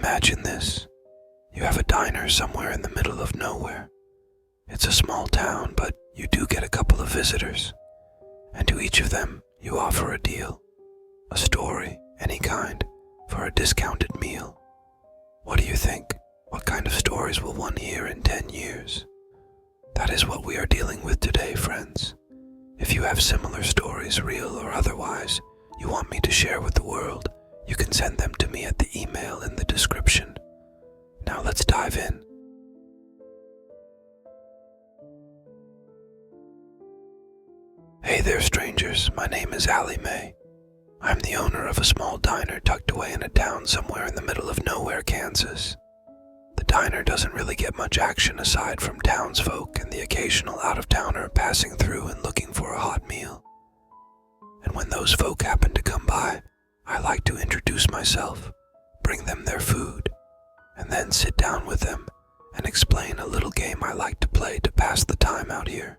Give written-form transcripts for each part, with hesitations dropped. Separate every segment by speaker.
Speaker 1: Imagine this. You have a diner somewhere in the middle of nowhere. It's a small town, but you do get a couple of visitors. And to each of them, you offer a deal. A story, any kind, for a discounted meal. What do you think? What kind of stories will one hear in 10 years? That is what we are dealing with today, friends. If you have similar stories, real or otherwise, you want me to share with the world, you can send them to me at the email in the description. Now let's dive in. Hey there, strangers. My name is Allie Mae. I'm the owner of a small diner tucked away in a town somewhere in the middle of nowhere, Kansas. The diner doesn't really get much action aside from townsfolk and the occasional out-of-towner passing through and looking for a hot meal. And when those folk happen to come by, I like to introduce myself, bring them their food, and then sit down with them and explain a little game I like to play to pass the time out here.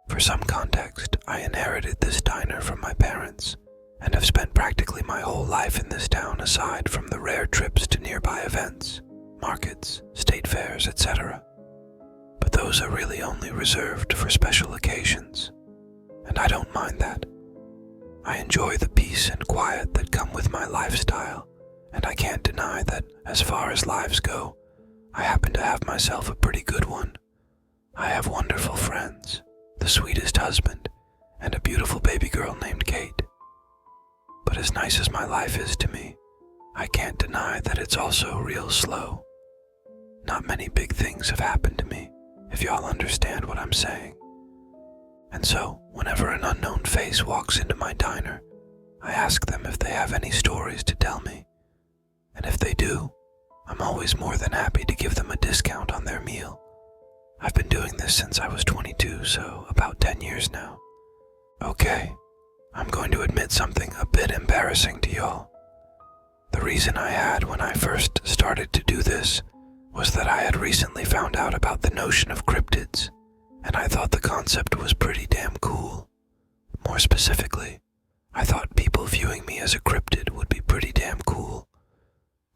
Speaker 1: For some context, I inherited this diner from my parents and have spent practically my whole life in this town aside from the rare trips to nearby events, markets, state fairs, etc. But those are really only reserved for special occasions, and I don't mind that. I enjoy the peace and quiet that come with my lifestyle, and I can't deny that as far as lives go, I happen to have myself a pretty good one. I have wonderful friends, the sweetest husband, and a beautiful baby girl named Kate. But as nice as my life is to me, I can't deny that it's also real slow. Not many big things have happened to me, if y'all understand what I'm saying. And so, whenever an unknown face walks into my diner, I ask them if they have any stories to tell me. And if they do, I'm always more than happy to give them a discount on their meal. I've been doing this since I was 22, so about 10 years now. Okay, I'm going to admit something a bit embarrassing to y'all. The reason I had when I first started to do this was that I had recently found out about the notion of cryptids, and I thought the concept was pretty damn cool. More specifically, I thought people viewing me as a cryptid would be pretty damn cool.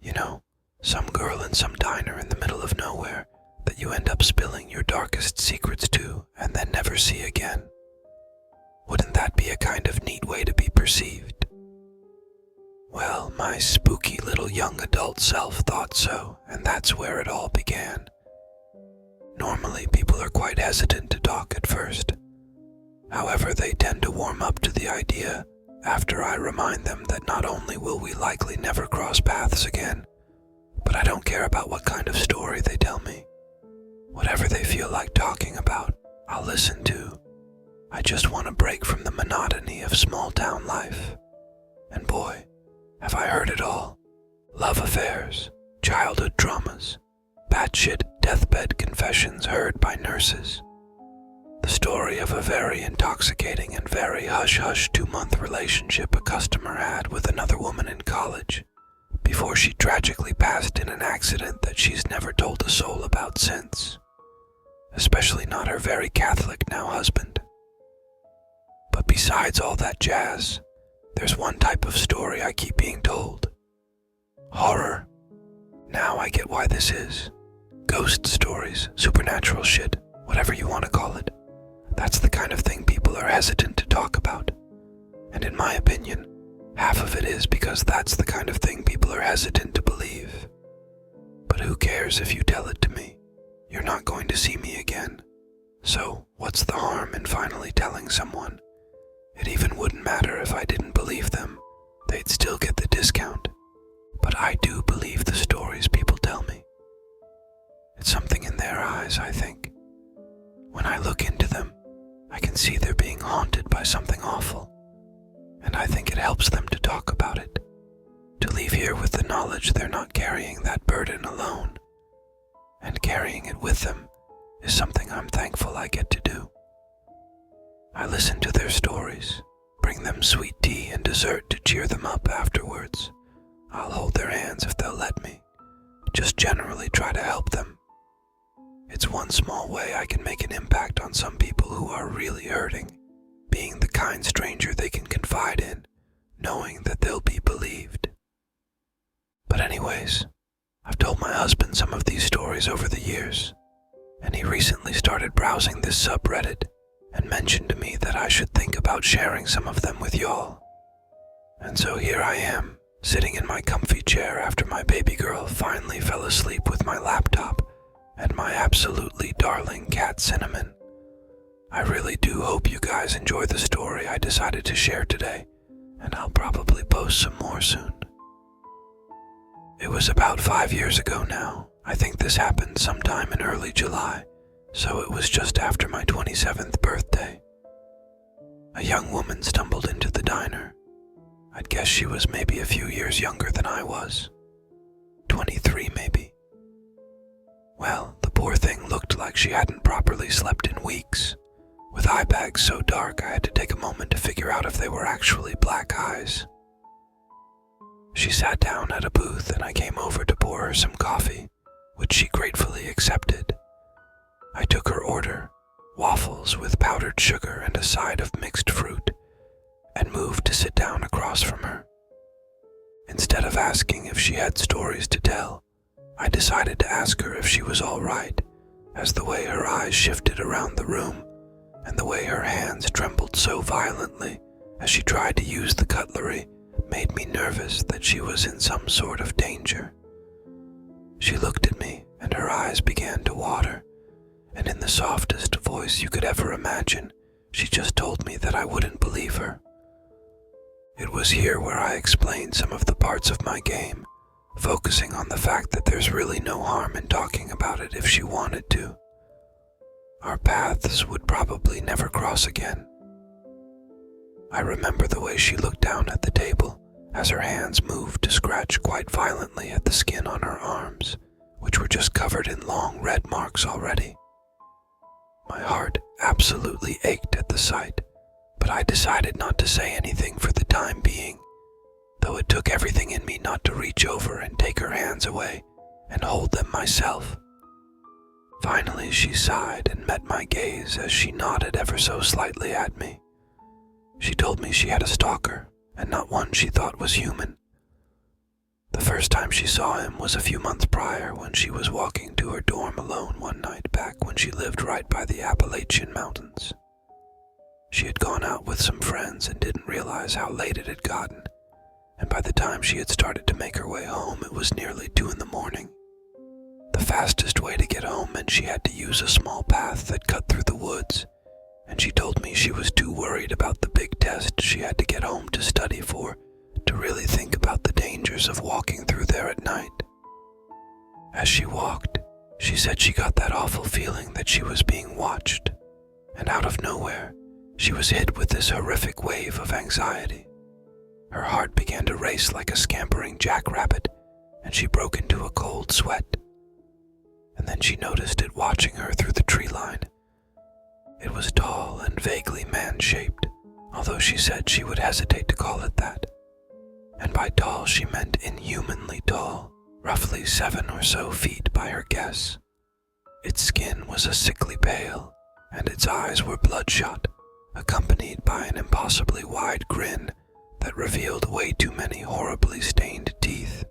Speaker 1: You know, some girl in some diner in the middle of nowhere that you end up spilling your darkest secrets to and then never see again. Wouldn't that be a kind of neat way to be perceived? Well, my spooky little young adult self thought so, and that's where it all began. Normally, people are quite hesitant to talk at first. However, they tend to warm up to the idea after I remind them that not only will we likely never cross paths again, but I don't care about what kind of story they tell me. Whatever they feel like talking about, I'll listen to. I just want to break from the monotony of small-town life. And boy, have I heard it all. Love affairs, childhood traumas, batshit deathbed confessions heard by nurses. The story of a very intoxicating and very hush-hush 2-month relationship a customer had with another woman in college, before she tragically passed in an accident that she's never told a soul about since. Especially not her very Catholic now husband. But besides all that jazz, there's one type of story I keep being told. Horror. Now I get why this is. Ghost stories, supernatural shit, whatever you want to call it. That's the kind of thing people are hesitant to talk about. And in my opinion, half of it is because that's the kind of thing people are hesitant to believe. But who cares if you tell it to me? You're not going to see me again. So, what's the harm in finally telling someone? It even wouldn't matter if I didn't believe them. They'd still get the discount. But I do believe the stories people tell me. It's something in their eyes, I think. When I look into them, I can see they're being haunted by something awful. And I think it helps them to talk about it. To leave here with the knowledge they're not carrying that burden alone. And carrying it with them is something I'm thankful I get to do. I listen to their stories, bring them sweet tea and dessert to cheer them up afterwards. I'll hold their hands if they'll let me. Just generally try to help them. It's one small way I can make an impact on some people who are really hurting, being the kind stranger they can confide in, knowing that they'll be believed. But anyways, I've told my husband some of these stories over the years, and he recently started browsing this subreddit and mentioned to me that I should think about sharing some of them with y'all. And so here I am, sitting in my comfy chair after my baby girl finally fell asleep with my laptop and my absolutely darling cat Cinnamon. I really do hope you guys enjoy the story I decided to share today, and I'll probably post some more soon. It was about 5 years ago now. I think this happened sometime in early July, so it was just after my 27th birthday. A young woman stumbled into the diner. I'd guess she was maybe a few years younger than I was. 23 maybe. Well, the poor thing looked like she hadn't properly slept in weeks. With eye bags so dark, I had to take a moment to figure out if they were actually black eyes. She sat down at a booth and I came over to pour her some coffee, which she gratefully accepted. I took her order, waffles with powdered sugar and a side of mixed fruit, and moved to sit down across from her. Instead of asking if she had stories to tell, I decided to ask her if she was all right, as the way her eyes shifted around the room and the way her hands trembled so violently as she tried to use the cutlery made me nervous that she was in some sort of danger. She looked at me and her eyes began to water, and in the softest voice you could ever imagine, she just told me that I wouldn't believe her. It was here where I explained some of the parts of my game, focusing on the fact that there's really no harm in talking about it if she wanted to. Our paths would probably never cross again. I remember the way she looked down at the table as her hands moved to scratch quite violently at the skin on her arms, which were just covered in long red marks already. My heart absolutely ached at the sight, but I decided not to say anything for the time being, though it took everything in me not to reach over and take her hands away and hold them myself. Finally, she sighed and met my gaze as she nodded ever so slightly at me. She told me she had a stalker, and not one she thought was human. The first time she saw him was a few months prior when she was walking to her dorm alone one night back when she lived right by the Appalachian Mountains. She had gone out with some friends and didn't realize how late it had gotten, and by the time she had started to make her way home, it was nearly 2 in the morning. The fastest way to get home meant she had to use a small path that cut through the woods, and she told me she was too worried about the big test she had to get home to study for to really think about the dangers of walking through there at night. As she walked, she said she got that awful feeling that she was being watched, and out of nowhere, she was hit with this horrific wave of anxiety. Her heart began to race like a scampering jackrabbit, and she broke into a cold sweat. And then she noticed it watching her through the tree line. It was tall and vaguely man-shaped, although she said she would hesitate to call it that. And by tall she meant inhumanly tall, roughly 7 or so feet by her guess. Its skin was a sickly pale, and its eyes were bloodshot, accompanied by an impossibly wide grin that revealed way too many horribly stained teeth.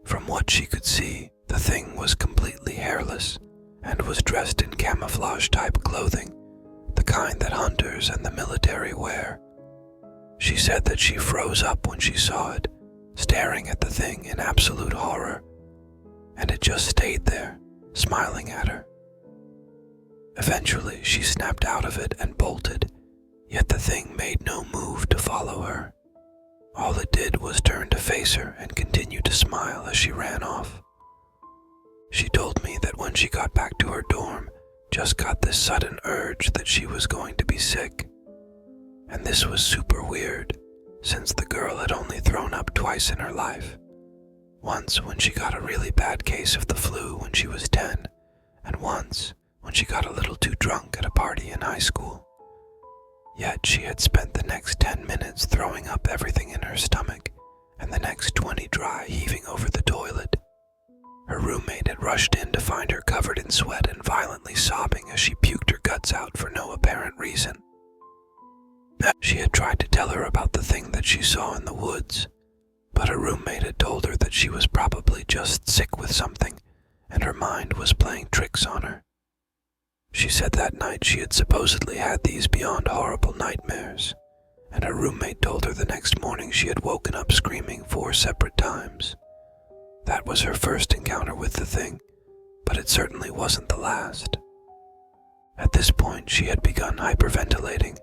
Speaker 1: From what she could see, the thing was completely hairless and was dressed in camouflage-type clothing, the kind that hunters and the military wear. She said that she froze up when she saw it, staring at the thing in absolute horror, and it just stayed there, smiling at her. Eventually, she snapped out of it and bolted, yet the thing made no move to follow her. All it did was turn to face her and continue to smile as she ran off. She told me that when she got back to her dorm, just got this sudden urge that she was going to be sick. And this was super weird, since the girl had only thrown up twice in her life. Once when she got a really bad case of the flu when she was 10, and once when she got a little too drunk at a party in high school. Yet she had spent the next 10 minutes throwing up everything in her stomach, and the next 20 dry heaving over the toilet. Her roommate had rushed in to find her covered in sweat and violently sobbing as she puked her guts out for no apparent reason. She had tried to tell her about the thing that she saw in the woods, but her roommate had told her that she was probably just sick with something, and her mind was playing tricks on her. She said that night she had supposedly had these beyond horrible nightmares, and her roommate told her the next morning she had woken up screaming 4 separate times. That was her first encounter with the thing, but it certainly wasn't the last. At this point, she had begun hyperventilating.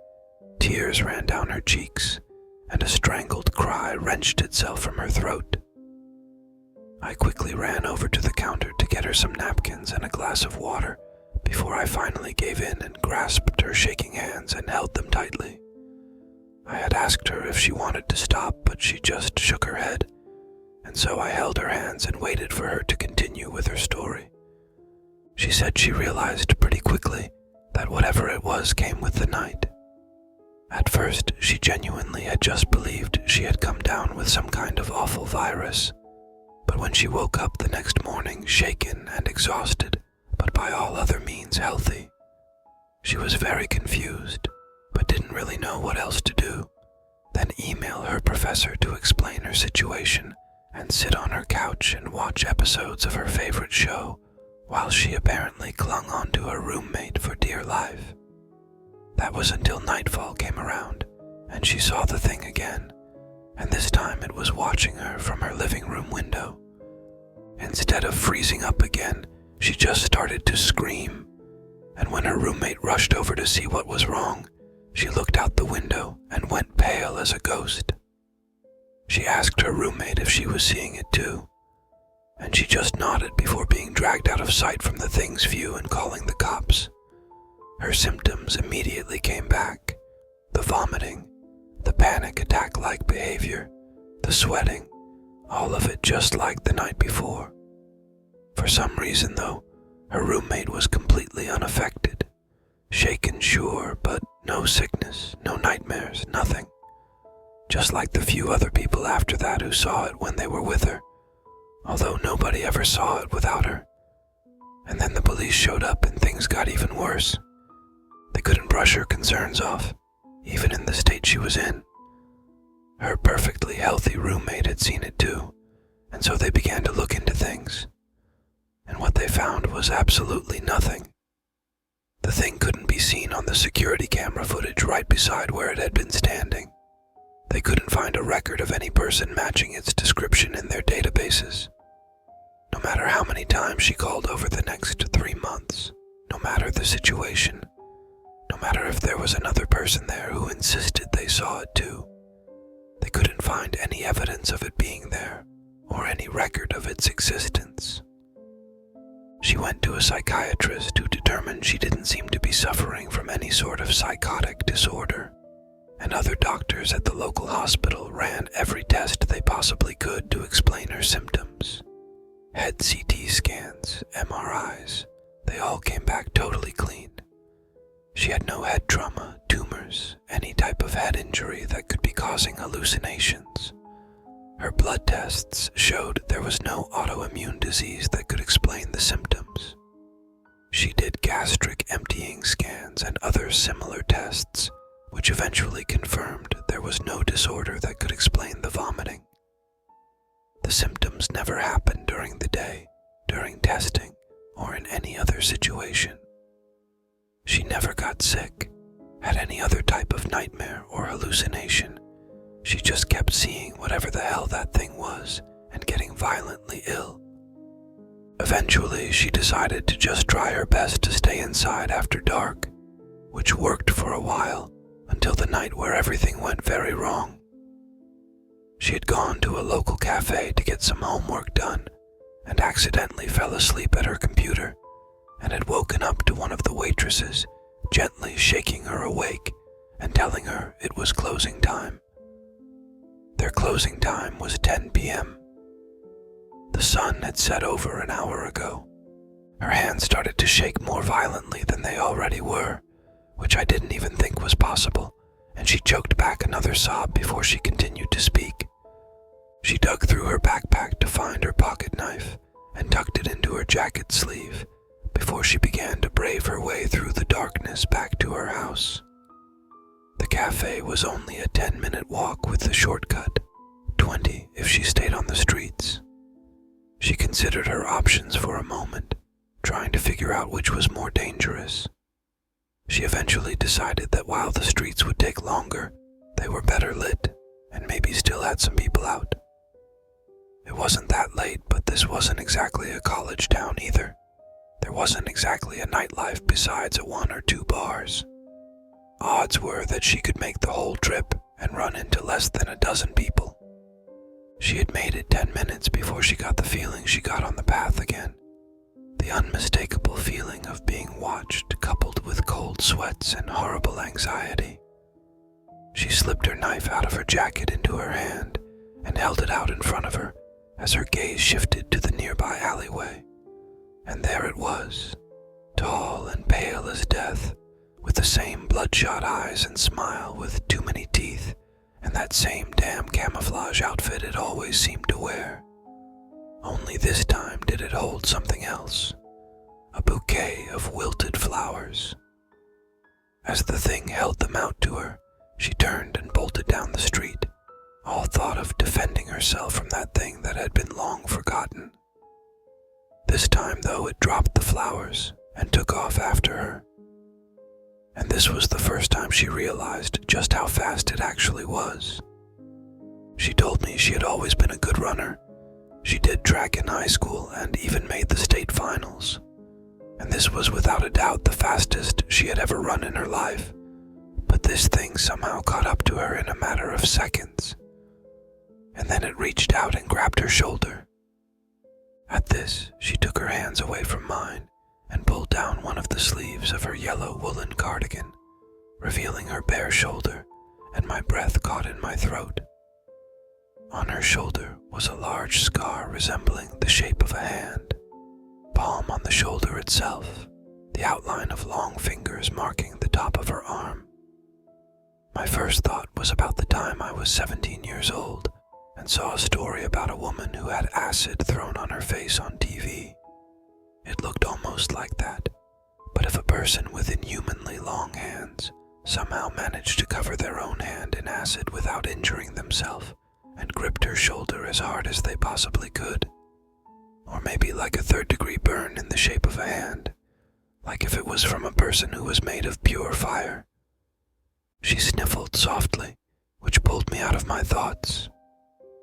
Speaker 1: Tears ran down her cheeks, and a strangled cry wrenched itself from her throat. I quickly ran over to the counter to get her some napkins and a glass of water before I finally gave in and grasped her shaking hands and held them tightly. I had asked her if she wanted to stop, but she just shook her head, and so I held her hands and waited for her to continue with her story. She said she realized pretty quickly that whatever it was came with the night. At first, she genuinely had just believed she had come down with some kind of awful virus, but when she woke up the next morning shaken and exhausted, but by all other means healthy, she was very confused, but didn't really know what else to do. Then email her professor to explain her situation and sit on her couch and watch episodes of her favorite show while she apparently clung on to her roommate for dear life. That was until nightfall came around and she saw the thing again, and this time it was watching her from her living room window. Instead of freezing up again, she just started to scream, and when her roommate rushed over to see what was wrong, she looked out the window and went pale as a ghost. She asked her roommate if she was seeing it too, and she just nodded before being dragged out of sight from the thing's view and calling the cops. Her symptoms immediately came back: the vomiting, the panic attack-like behavior, the sweating, all of it just like the night before. For some reason, though, her roommate was completely unaffected. Shaken, sure, but no sickness, no nightmares, nothing. Just like the few other people after that who saw it when they were with her, although nobody ever saw it without her. And then the police showed up and things got even worse. They couldn't brush her concerns off, even in the state she was in. Her perfectly healthy roommate had seen it too, and so they began to look into things. And what they found was absolutely nothing. The thing couldn't be seen on the security camera footage right beside where it had been standing. They couldn't find a record of any person matching its description in their databases. No matter how many times she called over the next 3 months, no matter the situation, no matter if there was another person there who insisted they saw it too, they couldn't find any evidence of it being there or any record of its existence. She went to a psychiatrist who determined she didn't seem to be suffering from any sort of psychotic disorder, and other doctors at the local hospital ran every test they possibly could to explain her symptoms. Head CT scans, MRIs, they all came back totally clean. She had no head trauma, tumors, any type of head injury that could be causing hallucinations. Her blood tests showed there was no autoimmune disease that could explain the symptoms. She did gastric emptying scans and other similar tests, which eventually confirmed there was no disorder that could explain the vomiting. The symptoms never happened during the day, during testing, or in any other situation. She never got sick, had any other type of nightmare or hallucination. She just kept seeing whatever the hell that thing was and getting violently ill. Eventually, she decided to just try her best to stay inside after dark, which worked for a while until the night where everything went very wrong. She had gone to a local cafe to get some homework done and accidentally fell asleep at her computer and had woken up to one of the waitresses gently shaking her awake and telling her it was closing time. Their closing time was 10 p.m. The sun had set over an hour ago. Her hands started to shake more violently than they already were, which I didn't even think was possible, and she choked back another sob before she continued to speak. She dug through her backpack to find her pocket knife and tucked it into her jacket sleeve before she began to brave her way through the darkness back to her house. The cafe was only a 10-minute walk with the shortcut, 20 if she stayed on the streets. considered her options for a moment, trying to figure out which was more dangerous. She eventually decided that while the streets would take longer, they were better lit and maybe still had some people out. It wasn't that late, but this wasn't exactly a college town either. There wasn't exactly a nightlife besides a 1 or 2 bars. Odds were that she could make the whole trip and run into less than a dozen people. She had made it 10 minutes before she got the feeling she got on the path again. The unmistakable feeling of being watched, coupled with cold sweats and horrible anxiety. She slipped her knife out of her jacket into her hand and held it out in front of her as her gaze shifted to the nearby alleyway. And there it was, tall and pale as death, with the same bloodshot eyes and smile with too many teeth, and that same damn camouflage outfit it always seemed to wear. Only this time did it hold something else, a bouquet of wilted flowers. As the thing held them out to her, she turned and bolted down the street, all thought of defending herself from that thing that had been long forgotten. This time, though, it dropped the flowers and took off after her. And this was the first time she realized just how fast it actually was. She told me she had always been a good runner. She did track in high school and even made the state finals. And this was without a doubt the fastest she had ever run in her life. But this thing somehow caught up to her in a matter of seconds. And then it reached out and grabbed her shoulder. At this, she took her hands away from mine and pulled down one of the sleeves of her yellow woolen cardigan, revealing her bare shoulder, and my breath caught in my throat. On her shoulder was a large scar resembling the shape of a hand, palm on the shoulder itself, the outline of long fingers marking the top of her arm. My first thought was about the time I was 17 years old and saw a story about a woman who had acid thrown on her face on TV. It looked almost like that, but if a person with inhumanly long hands somehow managed to cover their own hand in acid without injuring themselves and gripped her shoulder as hard as they possibly could, or maybe like a third-degree burn in the shape of a hand, like if it was from a person who was made of pure fire. She sniffled softly, which pulled me out of my thoughts.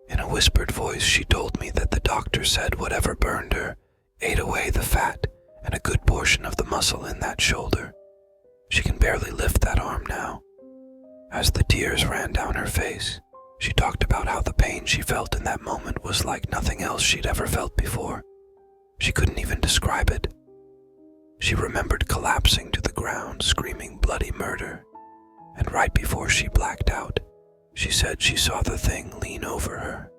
Speaker 1: In a whispered voice, she told me that the doctor said whatever burned her ate away the fat and a good portion of the muscle in that shoulder. She can barely lift that arm now. As the tears ran down her face, she talked about how the pain she felt in that moment was like nothing else she'd ever felt before. She couldn't even describe it. She remembered collapsing to the ground, screaming bloody murder, and right before she blacked out, she said she saw the thing lean over her.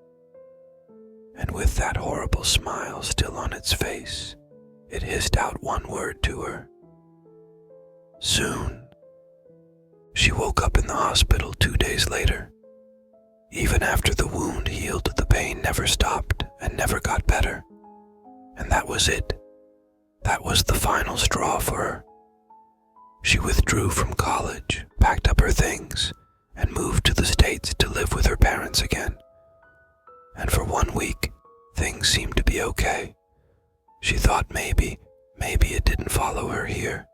Speaker 1: And with that horrible smile still on its face, it hissed out one word to her. Soon. She woke up in the hospital 2 days later. Even after the wound healed, the pain never stopped and never got better. And that was it. That was the final straw for her. She withdrew from college, packed up her things, and moved to the States to live with her parents again. And for 1 week, things seemed to be okay. She thought maybe it didn't follow her here.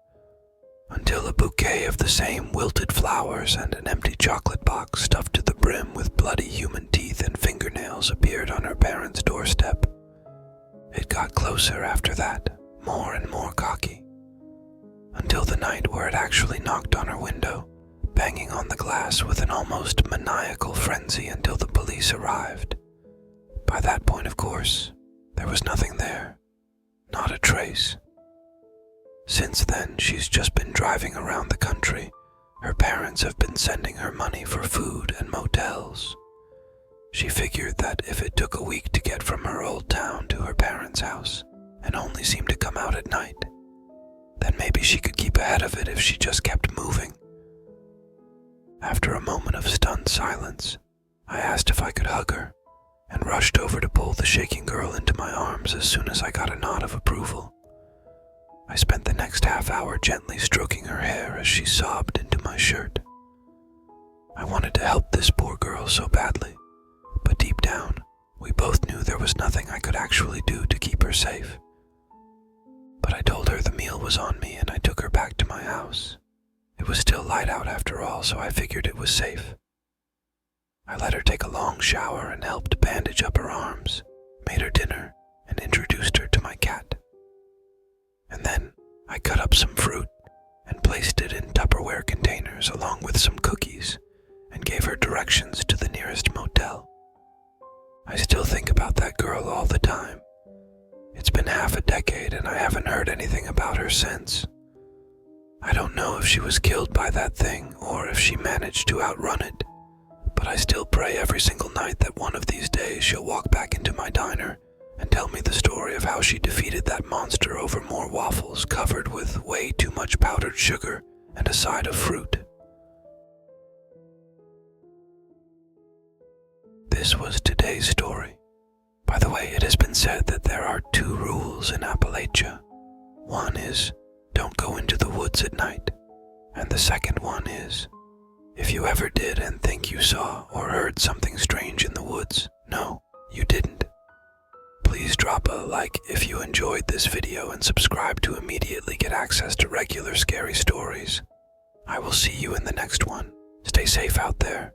Speaker 1: Until a bouquet of the same wilted flowers and an empty chocolate box stuffed to the brim with bloody human teeth and fingernails appeared on her parents' doorstep. It got closer after that, more and more cocky, until the night where it actually knocked on her window, banging on the glass with an almost maniacal frenzy until the police arrived. By that point, of course, there was nothing there, not a trace. Since then, she's just been driving around the country. Her parents have been sending her money for food and motels. She figured that if it took a week to get from her old town to her parents' house and only seemed to come out at night, then maybe she could keep ahead of it if she just kept moving. After a moment of stunned silence, I asked if I could hug her and rushed over to pull the shaking girl into my arms as soon as I got a nod of approval. I spent the next half hour gently stroking her hair as she sobbed into my shirt. I wanted to help this poor girl so badly, but deep down, We both knew there was nothing I could actually do to keep her safe. But I told her the meal was on me and I took her back to my house. It was still light out after all, so I figured it was safe. I let her take a long shower and helped bandage up her arms, made her dinner, and introduced her to my cat. And then I cut up some fruit and placed it in Tupperware containers along with some cookies and gave her directions to the nearest motel. I still think about that girl all the time. It's been half a decade and I haven't heard anything about her since. I don't know if she was killed by that thing or if she managed to outrun it, but I still pray every single night that one of these days she'll walk back into my diner and tell me the story of how she defeated that monster over more waffles covered with way too much powdered sugar and a side of fruit. This was today's story. By the way, it has been said that there are 2 rules in Appalachia. One is, don't go into the woods at night. And the second one is, if you ever did and think you saw or heard something strange in the woods, no, you didn't. Please drop a like if you enjoyed this video and subscribe to immediately get access to regular scary stories. I will see you in the next one. Stay safe out there.